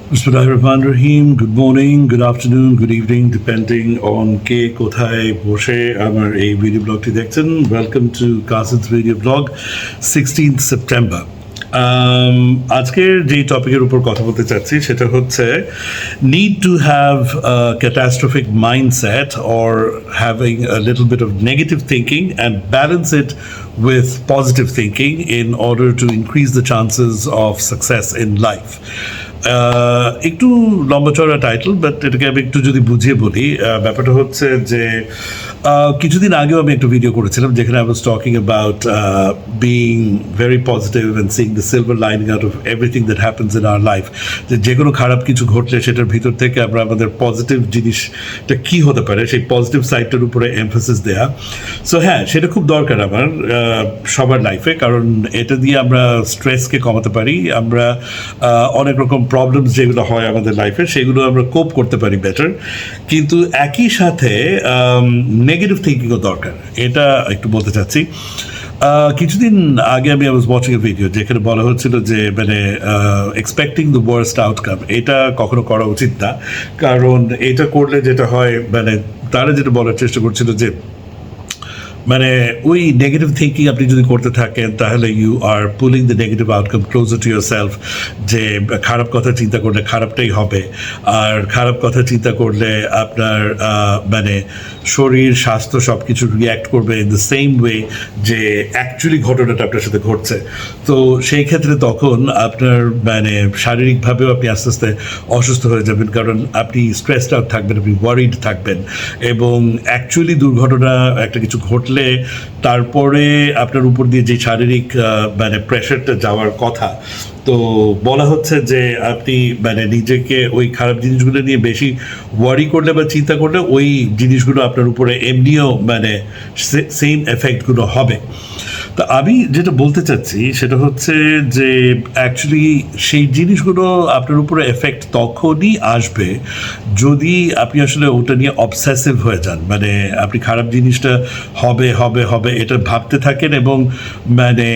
Bismillahirrahmanirrahim. Good morning, good afternoon, good evening, depending on কে কোথায় বসে আমার এই ভিডিও ব্লগটি দেখছেন। Welcome to Kasim's video blog 16th September. আজকের যে টপিকের উপর কথা বলতে চাচ্ছি সেটা হচ্ছে need to have a catastrophic mindset or having a little bit of negative thinking and balance it with positive thinking in order to increase the chances of success in life. একটু লম্বা চড়া টাইটেল, বাট এটাকে আমি একটু যদি বুঝিয়ে বলি, ব্যাপারটা হচ্ছে যে কিছুদিন আগেও আমি একটা ভিডিও করেছিলাম যেখানে I was talking about being very positive and seeing the silver lining out of everything that happens in our life. যে কোনো খারাপ কিছু ঘটলে সেটার ভিতর থেকে আমরা আমাদের পজিটিভ জিনিসটা কী হতে পারে সেই পজিটিভ সাইডটার উপরে এমফাসিস দেওয়া। সো হ্যাঁ, সেটা খুব দরকার আমার সবার লাইফে, কারণ এটা দিয়ে আমরা স্ট্রেসকে কমাতে পারি, আমরা অনেক রকম প্রবলেমস যেগুলো হয় আমাদের লাইফে সেগুলো আমরা কোপ করতে পারি বেটার। কিন্তু একই সাথে নেগেটিভ থিঙ্কিংও দরকার, এটা একটু বলতে চাচ্ছি। কিছুদিন আগে আমি ওয়াজ ওয়াচিং এ ভিডিও যেখানে বলা হচ্ছিল যে মানে এক্সপেক্টিং দ্য ওয়ার্স্ট আউটকাম এটা কখনো করা উচিত না, কারণ এটা করলে যেটা হয় মানে তারা যেটা বলার চেষ্টা করছিল যে মানে ওই নেগেটিভ থিঙ্কিং আপনি যদি করতে থাকেন তাহলে you are pulling the negative outcome closer to yourself. যে খারাপ কথা চিন্তা করলে খারাপটাই হবে, আর খারাপ কথা চিন্তা করলে আপনার মানে শরীর স্বাস্থ্য সব কিছু রিয়্যাক্ট করবে ইন দ্য সেম ওয়ে যে অ্যাকচুয়ালি ঘটনাটা আপনার সাথে ঘটছে। তো সেই ক্ষেত্রে তখন আপনার মানে শারীরিকভাবেও আপনি আস্তে আস্তে অসুস্থ হয়ে যাবেন, কারণ আপনি স্ট্রেসড আউট থাকবেন, আপনি ওয়ারিড থাকবেন, এবং অ্যাকচুয়ালি দুর্ঘটনা একটা কিছু ঘটলে তারপরে আপনার উপর দিয়ে যে শারীরিক মানে প্রেশারটা যাওয়ার কথা, তো বলা হচ্ছে যে আপনি মানে নিজেকে ওই খারাপ জিনিসগুলো নিয়ে বেশি ওয়ারি করলে বা চিন্তা করলে ওই জিনিসগুলো আপনার উপরে এমনিও মানে সেম এফেক্টগুলো হবে। তো আমি যেটা বলতে চাচ্ছি সেটা হচ্ছে যে অ্যাকচুয়ালি সেই জিনিসগুলো আপনার উপরে এফেক্ট তখনই আসবে যদি আপনি আসলে ওটা নিয়ে অবসেসিভ হয়ে যান, মানে আপনি খারাপ জিনিসটা হবে হবে হবে এটা ভাবতে থাকেন, এবং মানে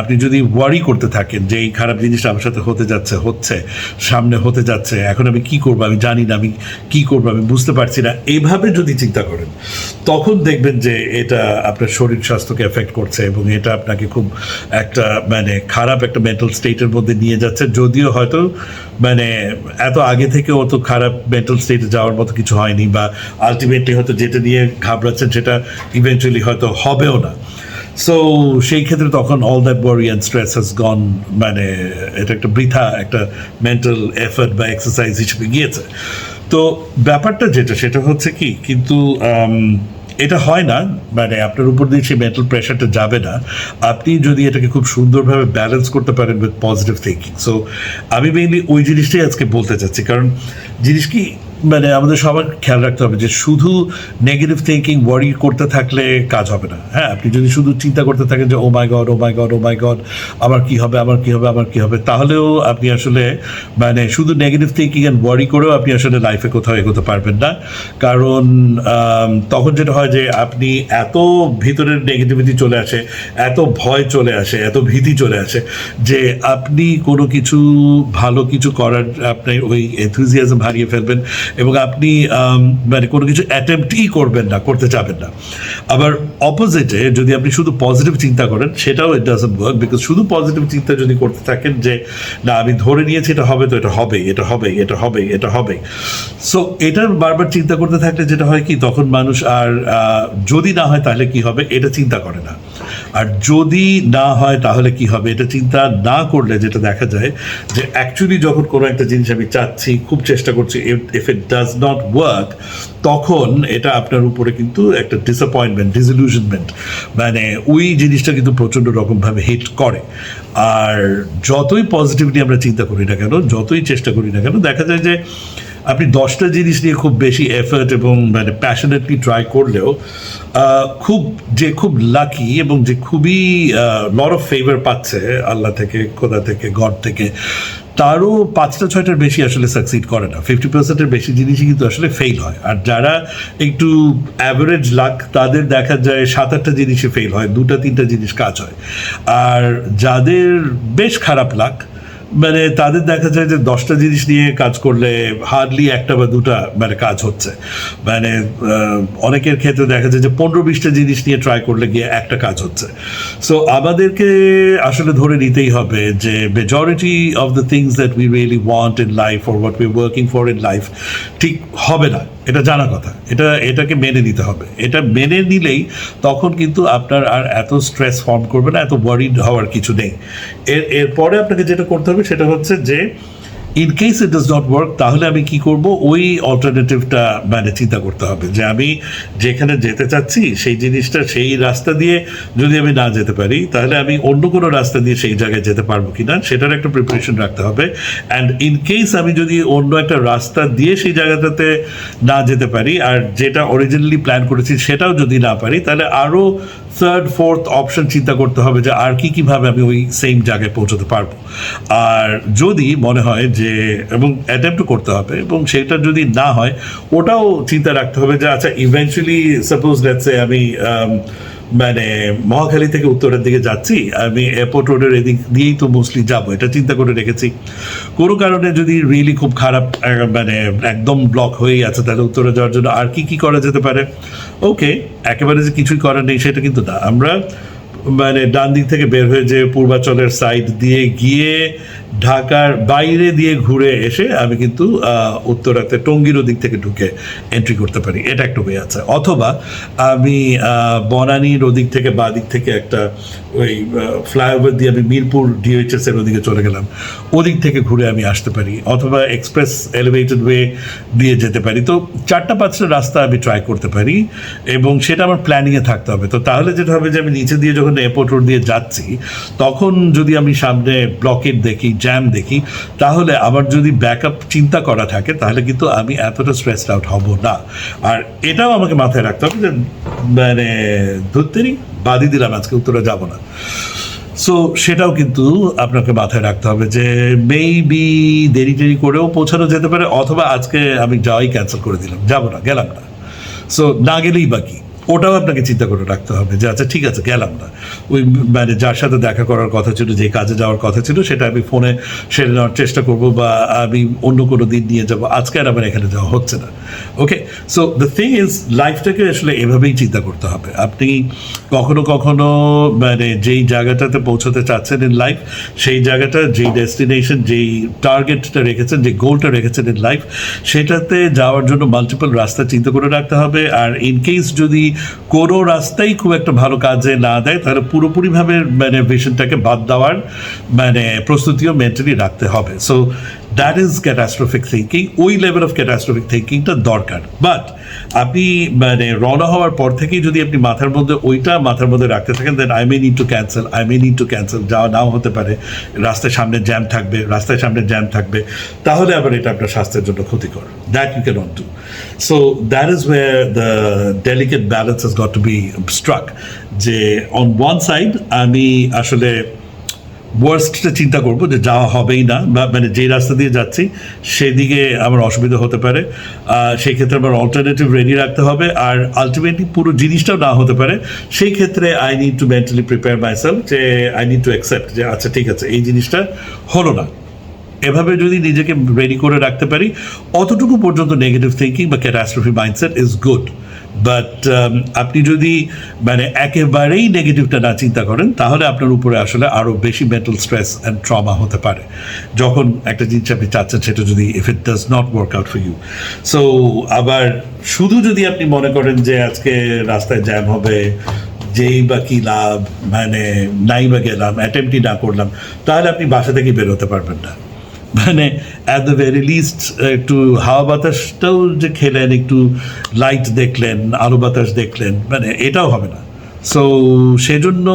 আপনি যদি ওয়ারি করতে থাকেন যে এই খারাপ জিনিসটা আমার সাথে হতে যাচ্ছে, হচ্ছে সামনে হতে যাচ্ছে, এখন আমি কি করবো আমি জানি না, আমি কি করবো আমি বুঝতে পারছি না, এইভাবে যদি চিন্তা করেন তখন দেখবেন যে এটা আপনার শরীর স্বাস্থ্যকে এফেক্ট করছে এবং এটা আপনাকে খুব একটা মানে খারাপ একটা মেন্টাল স্টেটের মধ্যে নিয়ে যাচ্ছে। যদিও হয়তো মানে এত আগে থেকে অত খারাপ মেন্টাল স্টেটে যাওয়ার মতো কিছু হয়নি, বা আলটিমেটলি হয়তো যেটা নিয়ে ঘাবড়াচ্ছেন সেটা ইভেন্চুয়ালি হয়তো হবেও না। সো সেই ক্ষেত্রে তখন all that worry and stress has gone, মানে এটা একটা বৃথা একটা মেন্টাল এফার্ট বা এক্সারসাইজ হিসেবে গিয়েছে। তো ব্যাপারটা যেটা সেটা হচ্ছে কি, কিন্তু এটা হয় না, মানে আপনার উপর দিয়ে সেই মেন্টাল প্রেশারটা যাবে না আপনি যদি এটাকে খুব সুন্দরভাবে ব্যালেন্স করতে পারেন উইথ পজিটিভ থিঙ্কিং। সো আমি মেইনলি ওই জিনিসটাই আজকে বলতে চাচ্ছি, কারণ জিনিস কি মানে আমাদের সবার খেয়াল রাখতে হবে যে শুধু নেগেটিভ থিঙ্কিং ওয়ারি করতে থাকলে কাজ হবে না। হ্যাঁ, আপনি যদি শুধু চিন্তা করতে থাকেন যে ও মাই গড ও মাই গড ও মাই গড আমার কী হবে আমার কী হবে আমার কী হবে, তাহলেও আপনি আসলে মানে শুধু নেগেটিভ থিঙ্কিং অ্যান্ড ওয়ারি করেও আপনি আসলে লাইফে কোথাও এগোতে পারবেন না। কারণ তখন যেটা হয় যে আপনি এত ভিতরের নেগেটিভিটি চলে আসে, এত ভয় চলে আসে, এত ভীতি চলে আসে যে আপনি কোনো কিছু ভালো কিছু করার আপনি ওই এনথুজিয়াজম হারিয়ে ফেলবেন, এবং আপনি মানে কোনো কিছু অ্যাটেম্পটই করবেন না, করতে চাবেন না। আবার অপোজিটে যদি আপনি শুধু পজিটিভ চিন্তা করেন সেটাও ইট ডাজন্ট ওয়ার্ক, বিকজ শুধু পজিটিভ চিন্তা যদি করতে থাকেন যে না আমি ধরে নিয়েছি এটা হবে, তো এটা হবে এটা হবে এটা হবে এটা হবে, সো এটা বারবার চিন্তা করতে থাকলে যেটা হয় কি তখন মানুষ আর যদি না হয় তাহলে কি হবে এটা চিন্তা করে না, আর যদি না হয় তাহলে কি হবে এটা চিন্তা না করলে যেটা দেখা যায় যে অ্যাকচুয়ালি যখন কোনো একটা জিনিস আমি চাচ্ছি খুব চেষ্টা করছি, if it does not work তখন এটা আপনার উপরে কিন্তু একটা ডিসঅ্যাপয়েন্টমেন্ট ডিসইলিউশনমেন্ট মানে ওই জিনিসটা কিন্তু প্রচণ্ড রকমভাবে হিট করে। আর যতই পজিটিভলি আমরা চিন্তা করি না কেন, যতই চেষ্টা করি না কেন, দেখা যায় যে আপনি 10টা জিনিস নিয়ে খুব বেশি এফার্ট এবং মানে প্যাশনেটলি ট্রাই করলেও খুব লাকি এবং যে খুবই লট অফ ফেভার পাচ্ছে আল্লাহ থেকে, খোদা থেকে, গড থেকে, তারও 5টা-6টার বেশি আসলে সাকসিড করে না। 50%-এর বেশি জিনিসই কিন্তু আসলে ফেল হয়। আর যারা একটু অ্যাভারেজ লাক তাদের দেখা যায় 7-8টা জিনিসে ফেল হয়, 2-3টা জিনিস কাজ হয়। আর যাদের বেশ খারাপ লাক মানে তাদের দেখা যায় যে 10টা জিনিস নিয়ে কাজ করলে হার্ডলি একটা বা দুটা মানে কাজ হচ্ছে, মানে অনেকের ক্ষেত্রে দেখা যায় যে 15-20টা জিনিস নিয়ে ট্রাই করলে গিয়ে একটা কাজ হচ্ছে। সো আমাদেরকে আসলে ধরে নিতেই হবে যে majority of the things that we really want in life or what we working for in life ঠিক হবে না, এটা জানা কথা। এটাকে মেনে নিতে হবে। এটা মেনে নিলেই তখন কিন্তু আপনার আর এত স্ট্রেস ফর্ম করবে না, এত ওয়ারিড হওয়ার কিছু নেই। এরপরে আপনাকে যেটা করতে হবে সেটা হচ্ছে যে in case it does not work, তাহলে আমি কি করব, ওই অল্টারনেটিভটা মানে চিন্তা করতে হবে যে আমি যেখানে যেতে চাচ্ছি সেই জিনিসটা, সেই রাস্তা দিয়ে যদি আমি না যেতে পারি, তাহলে আমি অন্য কোনো রাস্তা দিয়ে সেই জায়গায় যেতে পারবো কিনা সেটার একটা প্রিপারেশন রাখতে হবে। অ্যান্ড ইন কেস আমি যদি অন্য একটা রাস্তা দিয়ে সেই জায়গাটাতে না যেতে পারি, আর যেটা অরিজিনালি প্ল্যান করেছি সেটাও যদি না পারি, তাহলে আরও থার্ড ফোর্থ অপশন চিন্তা করতে হবে যে আর কীভাবে আমি ওই সেম জায়গায় পৌঁছতে পারবো। আর যদি মনে হয় যে, এবং অ্যাটেম্পটও করতে হবে, এবং সেটা যদি না হয় ওটাও চিন্তা রাখতে হবে যে আচ্ছা ইভেন্চুয়ালি সাপোজ লেটসে আমি মানে মহাখালী থেকে উত্তরের দিকে যাচ্ছি, আমি এয়ারপোর্ট রোডের এদিক দিয়েই তো মোস্টলি যাবো, এটা চিন্তা করে রেখেছি। কোনো কারণে যদি রিয়েলি খুব খারাপ মানে একদম ব্লক হয়েই আছে, তাহলে উত্তরে যাওয়ার জন্য আর কি করা যেতে পারে। ওকে, একেবারে যে কিছুই করার নেই সেটা কিন্তু না। আমরা মানে ডান দিক থেকে বের হয়ে যে পূর্বাচলের সাইড দিয়ে গিয়ে ঢাকার বাইরে দিয়ে ঘুরে এসে আমি কিন্তু উত্তরাতে টঙ্গীর দিক থেকে ঢুকে এন্ট্রি করতে পারি, এটা একটা ওয়ে আছে। অথবা আমি বনানীর ওদিক থেকে বা দিক থেকে একটা ওই ফ্লাইওভার দিয়ে আমি মিরপুর ডিওএইচএস এর ওদিকে চলে গেলাম, ওদিক থেকে ঘুরে আমি আসতে পারি, অথবা এক্সপ্রেস এলিভেটেড ওয়ে দিয়ে যেতে পারি। তো 4-5টা রাস্তা আমি ট্রাই করতে পারি, এবং সেটা আমার প্ল্যানিংয়ে থাকতে হবে। তো তাহলে যেটা হবে যে আমি নিচে দিয়ে যখন এয়ারপোর্ট রোড দিয়ে যাচ্ছি, তখন যদি আমি সামনে ব্লকেট দেখি, জ্যাম দেখি, তাহলে আমার যদি ব্যাকআপ চিন্তা করা থাকে, তাহলে কিন্তু আমি এতটা স্ট্রেসড আউট হব না। আর এটাও আমাকে মাথায় রাখতে হবে যে মানে ধরতেরই বাদি দিলাম আজকে উত্তরে যাব না। সো সেটাও কিন্তু আপনাকে মাথায় রাখতে হবে যে মেবি দেরি করেও পৌঁছানো যেতে পারে, অথবা আজকে আমি যাওয়াই ক্যান্সেল করে দিলাম, যাব না, গেলাম না। সো না গেলেই বাকি, ওটাও আপনাকে চিন্তা করে রাখতে হবে যে আচ্ছা ঠিক আছে গেলাম না, ওই মানে যার সাথে দেখা করার কথা ছিল, যে কাজে যাওয়ার কথা ছিল, সেটা আমি ফোনে সেরে নেওয়ার চেষ্টা করব, বা আমি অন্য কোনো দিন নিয়ে যাব, আজকে আর আমার এখানে যাওয়া হচ্ছে না। ওকে, সো দ্য থিং ইজ লাইফটাকে আসলে এভাবেই চিন্তা করতে হবে। আপনি কখনো কখনো মানে যেই জায়গাটাতে পৌঁছতে চাচ্ছেন ইন লাইফ, সেই জায়গাটা, যেই ডেস্টিনেশন, যেই টার্গেটটা রেখেছেন, যে গোলটা রেখেছেন ইন লাইফ, সেটাতে যাওয়ার জন্য মাল্টিপল রাস্তা চিন্তা করে রাখতে হবে। আর ইন কেস যদি কোনো রাস্তাই খুব একটা ভালো কাজে না দেয়, তাহলে পুরোপুরিভাবে মানে ভিশনটাকে বাদ দেওয়ার মানে প্রস্তুতিও মেন্টালি রাখতে হবে। So that is catastrophic thinking. ওই লেভেল অফ ক্যাটাস্ট্রফিক থিঙ্কিংটা দরকার। বাট আপনি মানে রওনা হওয়ার পর থেকেই যদি আপনি মাথার মধ্যে রাখতে থাকেন, then I may need to cancel, যাওয়া নাও হতে পারে, রাস্তায় সামনে জ্যাম থাকবে, তাহলে আবার এটা আপনার স্বাস্থ্যের জন্য ক্ষতিকর। That you cannot do. So that is where the delicate balance has got to be struck, যে অন ওয়ান সাইড আমি আসলে ওয়ার্স্টটা চিন্তা করবো যে যাওয়া হবেই না, বা মানে যে রাস্তা দিয়ে যাচ্ছি সেদিকে আমার অসুবিধা হতে পারে, সেই ক্ষেত্রে আমার অল্টারনেটিভ রেডি রাখতে হবে। আর আলটিমেটলি পুরো জিনিসটাও না হতে পারে, সেই ক্ষেত্রে I need to mentally prepare myself, যে আই নিড টু অ্যাকসেপ্ট যে আচ্ছা ঠিক আছে এই জিনিসটা হলো না। এভাবে যদি নিজেকে রেডি করে রাখতে পারি, অতটুকু পর্যন্ত নেগেটিভ থিঙ্কিং বা catastrophe mindset is good. But আপনি যদি মানে একেবারেই নেগেটিভটা না চিন্তা করেন, তাহলে আপনার উপরে আসলে আরও বেশি মেন্টাল স্ট্রেস অ্যান্ড ট্রমা হতে পারে, যখন একটা জিনিস আপনি চাচ্ছেন সেটা যদি if it does not work out for you. So আবার শুধু যদি আপনি মনে করেন যে আজকে রাস্তায় জ্যাম হবে, যেই বা কি লাভ, মানে নাই বা গেলাম, অ্যাটেম্পটই না করলাম, তাহলে আপনি বাসা থেকে বেরোতে পারবেন না। মানে অ্যাট দ্য ভেরি লিস্ট একটু হাওয়া বাতাসটাও যে খেলেন, একটু লাইট দেখলেন, আলো বাতাস দেখলেন, মানে এটাও হবে না। সো সেজন্য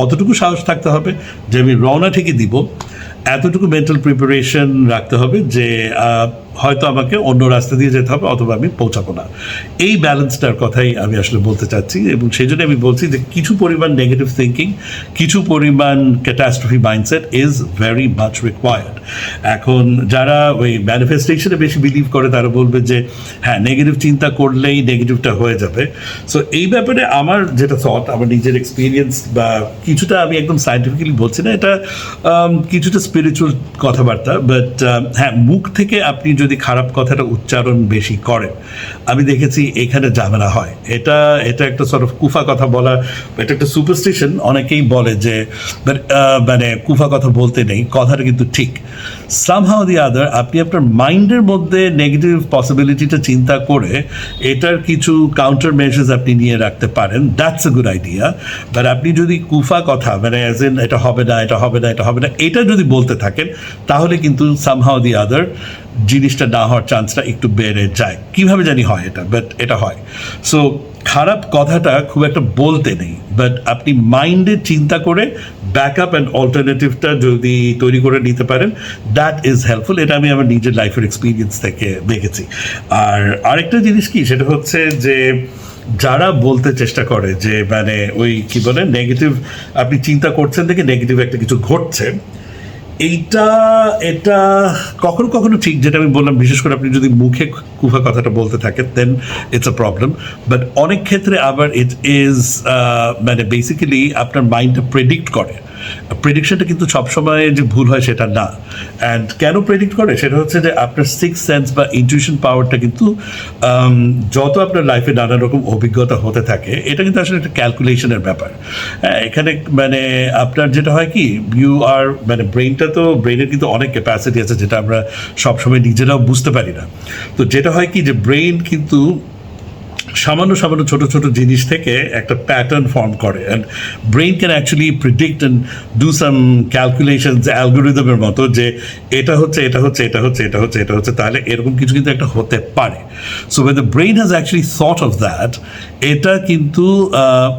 অতটুকু সাহস থাকতে হবে যে আমি রওনা ঠিকই দিব, এতটুকু মেন্টাল প্রিপারেশন রাখতে হবে যে হয়তো আমাকে অন্য রাস্তা দিয়ে যেতে হবে অথবা আমি পৌঁছাবো না। এই ব্যালেন্সটার কথাই আমি আসলে বলতে চাচ্ছি, এবং সেই জন্য আমি বলছি যে কিছু পরিমাণ নেগেটিভ থিঙ্কিং, কিছু পরিমাণ catastrophe mindset is very much required. এখন যারা ওই ম্যানিফেস্টেশনে বেশি বিলিভ করে তারা বলবে যে হ্যাঁ, নেগেটিভ চিন্তা করলেই নেগেটিভটা হয়ে যাবে। সো এই ব্যাপারে আমার যেটা থট, আমার নিজের এক্সপিরিয়েন্স বা কিছুটা, আমি একদম সায়েন্টিফিক্যালি বলছি না, এটা কিছুটা স্পিরিচুয়াল কথাবার্তা, বাট হ্যাঁ, মুখ থেকে আপনি যদি খারাপ কথাটা উচ্চারণ বেশি করেন, আমি দেখেছি এখানে ঝামেলা হয়। এটা একটা সর্ট অফ কুফা কথা বলা, এটা একটা সুপারস্টিশন। অনেকেই বলে যে মানে কুফা কথা বলতে নেই, কথাটা কিন্তু ঠিক। সামহাউ দি আদার আপনি আপনার মাইন্ডের মধ্যে নেগেটিভ পসিবিলিটিটা চিন্তা করে এটার কিছু কাউন্টার মেজার্স আপনি নিয়ে রাখতে পারেন, that's a good idea. But আপনি যদি কুফা কথা, মানে অ্যাজ ইন এটা হবে না, এটা হবে না, এটা হবে না, এটা যদি বলতে থাকেন, তাহলে কিন্তু সামহাউ দি আদার জিনিসটা না হওয়ার চান্সটা একটু বেড়ে যায়। কিভাবে জানি হয় এটা, বাট এটা হয়। সো খারাপ কথাটা খুব একটা বলতে নেই, বাট আপনি মাইন্ডে চিন্তা করে ব্যাকআপ অ্যান্ড অল্টারনেটিভটা যদি তৈরি করে নিতে পারেন, দ্যাট ইজ হেল্পফুল। এটা আমি আমার নিজের লাইফের এক্সপিরিয়েন্স থেকে দেখেছি। আর আরেকটা জিনিস কি, সেটা হচ্ছে যে যারা বলতে চেষ্টা করে যে মানে ওই কি বলে নেগেটিভ, আপনি চিন্তা করছেন দেখে নেগেটিভ একটা কিছু ঘটছে, এটা কখনো কখনো ঠিক, যেটা আমি বললাম, বিশেষ করে আপনি যদি মুখে কুফা কথাটা বলতে থাকেন, দেন ইটস আ প্রবলেম। বাট অনেক ক্ষেত্রে আবার ইট ইজ মানে বেসিক্যালি আপনার মাইন্ডটা প্রেডিক্ট করে। প্রেডিকশনটা কিন্তু সবসময় যে ভুল হয় সেটা না। অ্যান্ড কেন প্রেডিক্ট করে, সেটা হচ্ছে যে আপনার সিক্স সেন্স বা ইনটিউশন পাওয়ারটা কিন্তু যত আপনার লাইফে নানা রকম অভিজ্ঞতা হতে থাকে, এটা কিন্তু আসলে একটা ক্যালকুলেশনের ব্যাপার। হ্যাঁ, এখানে মানে আপনার যেটা হয় কি, ইউ আর মানে ব্রেনের কিন্তু অনেক ক্যাপাসিটি আছে যেটা আমরা সবসময় নিজেরাও বুঝতে পারি না। তো যেটা হয় কি, যে ব্রেন কিন্তু সামান্য সামান্য ছোট ছোট জিনিস থেকে একটা প্যাটার্ন ফর্ম করে, and brain can actually predict and do some calculations অ্যালগোরিদমের মতো, যে এটা হচ্ছে, এটা হচ্ছে, এটা হচ্ছে, এটা হচ্ছে, এটা হচ্ছে, তাহলে এরকম কিছু কিন্তু একটা হতে পারে। So when the brain has actually thought of that, এটা কিন্তু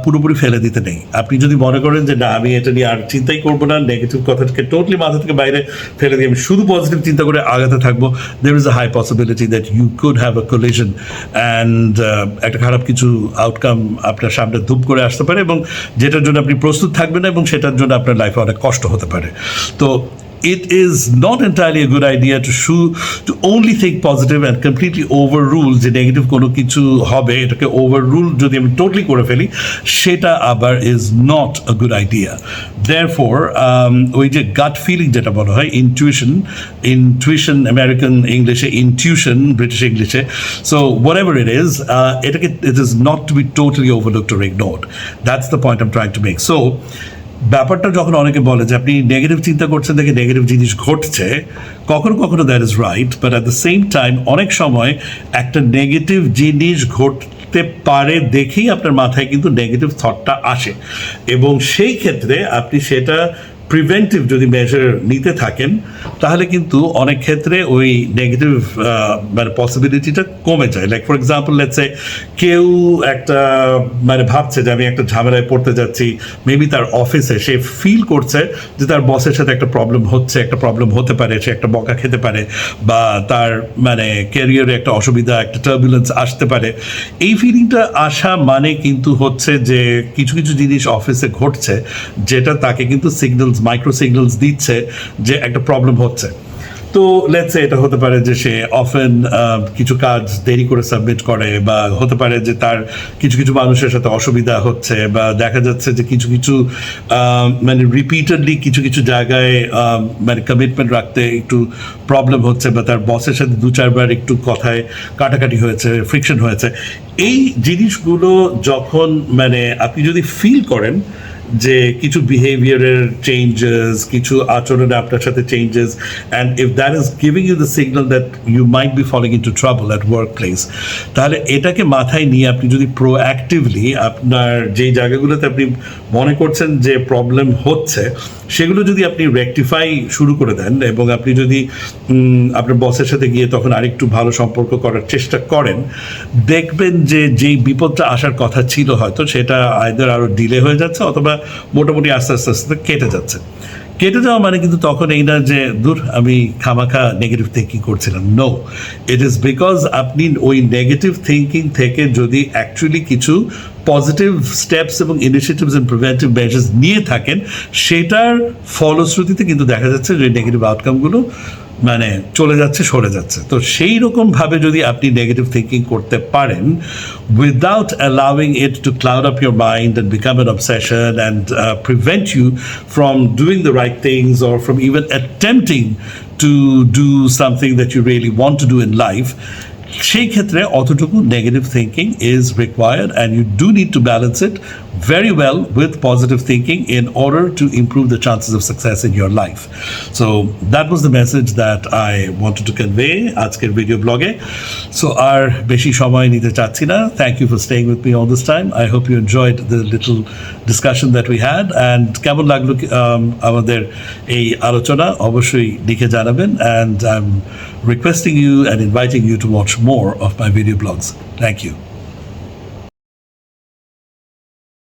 পুরোপুরি ফেলে দিতে নেই। আপনি যদি মনে করেন যে না, আমি এটা নিয়ে আর চিন্তাই করবো না, নেগেটিভ কথাটাকে টোটালি মাথা থেকে বাইরে ফেলে দিয়ে আমি শুধু পজিটিভ চিন্তা করে আগাতে থাকবো, there is a high possibility that you could have a collision, and একটা খারাপ কিছু আউটকাম আপনার সামনে ধূপ করে আসতে পারে, এবং যেটার জন্য আপনি প্রস্তুত থাকবেন না, এবং সেটার জন্য আপনার লাইফে অনেক কষ্ট হতে পারে। তো it is not entirely a good idea to only think positive and completely overrule যে নেগেটিভ কোনো কিছু হবে, এটাকে ওভাররুল যদি আমি টোটালি করে ফেলি, সেটা আবার is not a good idea. Therefore ওই যে গাট ফিলিং যেটা বলা হয়, ইনটুইশন আমেরিকান ইংলিশে, ইনটিউশন ব্রিটিশ ইংলিশে, so whatever it is, এটাকে it is not to be totally overlooked or ignored. That's the point I am trying to make. So ব্যাপারটা যখন অনেকে বলে যে আপনি নেগেটিভ চিন্তা করছেন দেখে নেগেটিভ জিনিস ঘটছে, কখনো কখনো that is right, but at the same time অনেক সময় একটা নেগেটিভ জিনিস ঘটতে পারে দেখেই আপনার মাথায় কিন্তু নেগেটিভ থটটা আসে, এবং সেই ক্ষেত্রে আপনি সেটা প্রিভেন্টিভ যদি মেজার নিতে থাকেন, তাহলে কিন্তু অনেক ক্ষেত্রে ওই নেগেটিভ মানে পসিবিলিটিটা কমে যায়। Like for example, let's say কেউ একটা মানে ভাবছে যে আমি একটা ঝামেলায় পড়তে যাচ্ছি, মেবি তার অফিসে সে ফিল করছে যে তার বসের সাথে একটা প্রবলেম হচ্ছে, একটা প্রবলেম হতে পারে, সে একটা বকা খেতে পারে, বা তার মানে ক্যারিয়ারে একটা অসুবিধা, একটা টার্বুলেন্স আসতে পারে। এই ফিলিংটা আসা মানে কিন্তু হচ্ছে যে কিছু কিছু জিনিস অফিসে ঘটছে যেটা তাকে কিন্তু মাইক্রো সিগন্যালস দিচ্ছে যে একটা প্রবলেম হচ্ছে। তো লেটস সে এটা হতে পারে যে সে অফেন কিছু কাজ দেরি করে সাবমিট করে, বা হতে পারে যে তার কিছু কিছু মানুষের সাথে অসুবিধা হচ্ছে, বা দেখা যাচ্ছে যে কিছু কিছু মানে রিপিটেডলি কিছু কিছু জায়গায় মানে কমিটমেন্ট রাখতে একটু প্রবলেম হচ্ছে, বা তার বসের সাথে দু চারবার একটু কথায় কাটাকাটি হয়েছে, ফ্রিকশন হয়েছে। এই জিনিসগুলো যখন মানে আপনি যদি ফিল করেন যে কিছু বিহেভিয়ারের চেঞ্জেস, কিছু আচরণে আপনার সাথে changes, and if that is giving you the signal that you might be falling into trouble at workplace, তাহলে এটাকে মাথায় নিয়ে আপনি যদি প্রোঅ্যাক্টিভলি আপনার যেই জায়গাগুলোতে আপনি মনে করছেন যে প্রবলেম হচ্ছে, সেগুলো যদি আপনি রেকটিফাই শুরু করে দেন, এবং আপনি যদি আপনার বসের সাথে গিয়ে তখন আরেকটু ভালো সম্পর্ক করার চেষ্টা করেন, দেখবেন যে যেই বিপদটা আসার কথা ছিল হয়তো সেটা আইদার আরও ডিলে হয়ে যাচ্ছে, অথবা মোটামুটি আস্তে আস্তে আস্তে কেটে যাচ্ছে। কেটে যাওয়া মানে কিন্তু তখন এই না যে দূর আমি খামাখা নেগেটিভ থিঙ্কিং করছিলাম, নো, ইট ইজ বিকজ আপনি ওই নেগেটিভ থিঙ্কিং থেকে যদি অ্যাকচুয়ালি কিছু পজিটিভ স্টেপস এবং ইনিশিয়েটিভস অ্যান্ড প্রিভেন্টিভ মেজার্স নিয়ে থাকেন, সেটার ফলশ্রুতিতে কিন্তু দেখা যাচ্ছে যে নেগেটিভ আউটকামগুলো মানে চলে যাচ্ছে, সরে যাচ্ছে। তো সেই রকমভাবে যদি আপনি নেগেটিভ থিঙ্কিং করতে পারেন without allowing it to cloud up your mind and become an obsession and prevent you from doing the right things or from even attempting to do something that you really want to do in life, সেই ক্ষেত্রে অতটুকু negative thinking is required and you do need to balance it very well with positive thinking in order to improve the chances of success in your life. So that was the message that I wanted to convey আজকের video ব্লগে। So আর বেশি সময় নিতে চাচ্ছি না। Thank you for staying with me all this time. I hope you enjoyed the little discussion that we had, and কেমন লাগলো আমাদের এই আলোচনা অবশ্যই লিখে জানাবেন, and I'm requesting you and inviting you to watch more of my video blogs. Thank you.